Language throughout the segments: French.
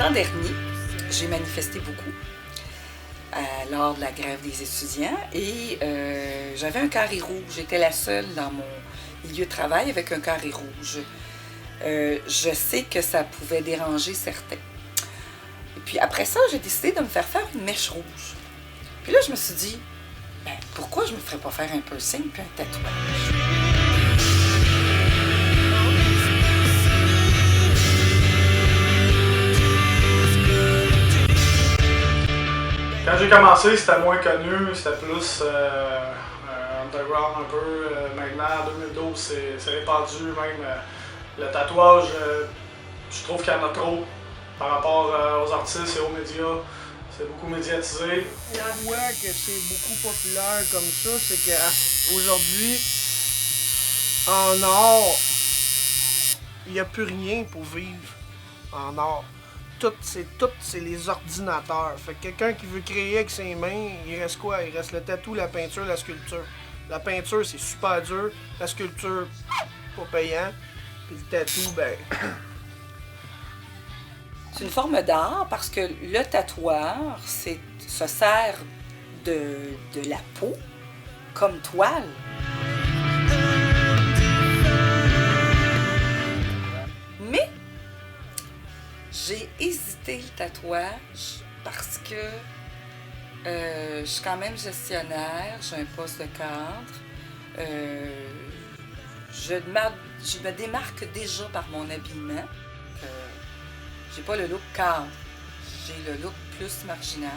printemps dernier, j'ai manifesté beaucoup lors de la grève des étudiants et j'avais un carré rouge. J'étais la seule dans mon milieu de travail avec un carré rouge. Je sais que ça pouvait déranger certains. Et puis après ça, j'ai décidé de me faire une mèche rouge. Puis là, je me suis dit, pourquoi je me ferais pas faire un piercing puis un tatouage? Quand j'ai commencé, c'était moins connu, c'était plus underground un peu. Maintenant, en 2012, c'est répandu, même le tatouage, je trouve qu'il y en a trop par rapport aux artistes et aux médias. C'est beaucoup médiatisé. La voix que c'est beaucoup populaire comme ça, c'est qu'aujourd'hui, en art, il n'y a plus rien pour vivre en art. Tout, c'est les ordinateurs. Fait que quelqu'un qui veut créer avec ses mains, il reste quoi? Il reste le tatou, la peinture, la sculpture. La peinture, c'est super dur. La sculpture, pas payant. Puis le tatou, ben... C'est une forme d'art parce que le tatoueur se sert de la peau comme toile. Mais j'ai hésité le tatouage parce que je suis quand même gestionnaire, j'ai un poste de cadre. Je me démarque déjà par mon habillement. J'ai pas le look cadre, j'ai le look plus marginal.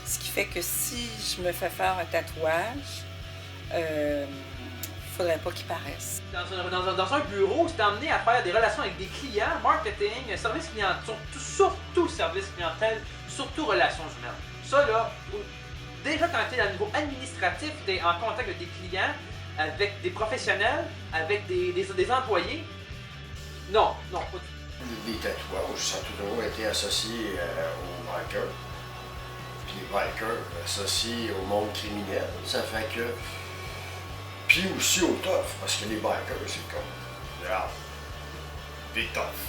Ce qui fait que si je me fais faire un tatouage, faudrait pas qu'il paraisse. Dans un bureau, tu t'es amené à faire des relations avec des clients, marketing, service clientèle, surtout service clientèle, surtout relations humaines. Ça là, déjà quand tu es à niveau administratif, tu es en contact avec des clients, avec des professionnels, avec des employés. Non, pas du tout. Les tatouages, ça a toujours été associé aux bikers. Puis les bikers associés au monde criminel. Ça fait que. Puis aussi aux toughs, parce que les bikers, c'est comme. Des toughs.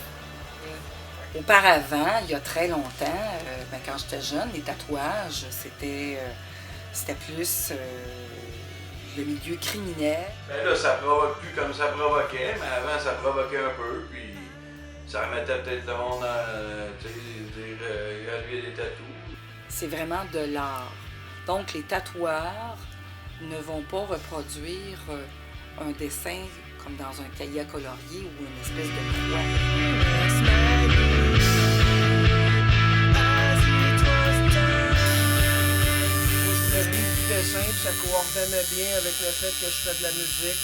Auparavant, il y a très longtemps, quand j'étais jeune, les tatouages, c'était plus le milieu criminel. Ben là, ça provoque plus comme ça provoquait, mais avant, ça provoquait un peu, puis ça remettait peut-être le monde à graduer des tatous. C'est vraiment de l'art. Donc, les tatoueurs ne vont pas reproduire un dessin comme dans un cahier à colorier ou une espèce de croix. Du dessin, puis ça coordonnait bien avec le fait que je fais de la musique,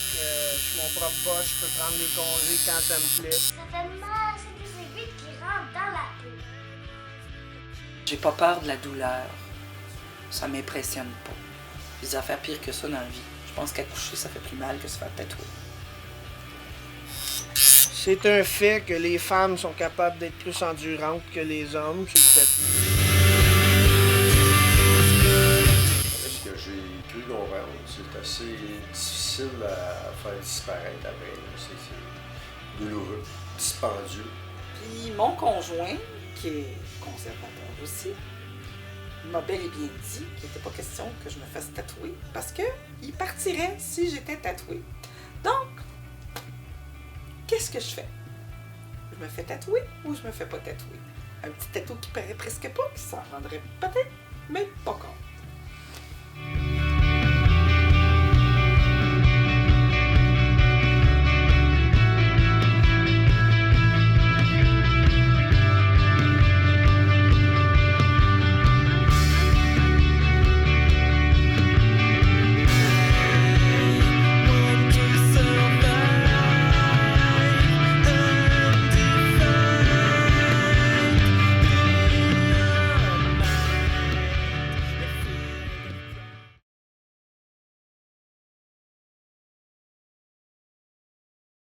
que je suis mon propre boss, je peux prendre des congés quand ça me plaît. Ça fait mal, c'est des aiguilles qui rentrent dans la peau. J'ai pas peur de la douleur. Ça m'impressionne pas. Il y a des affaires pires que ça dans la vie. Je pense qu'accoucher, ça fait plus mal que se faire tatouer. C'est un fait que les femmes sont capables d'être plus endurantes que les hommes sur le tatou. Ce que j'ai cru comprendre, c'est assez difficile à faire disparaître après. C'est douloureux, dispendieux. Puis mon conjoint, qui est conservateur aussi, m'a bel et bien dit qu'il n'était pas question que je me fasse tatouer parce qu'il partirait si j'étais tatouée. Donc, qu'est-ce que je fais? Je me fais tatouer ou je me fais pas tatouer? Un petit tatou qui paraît presque pas, qui s'en rendrait peut-être, mais pas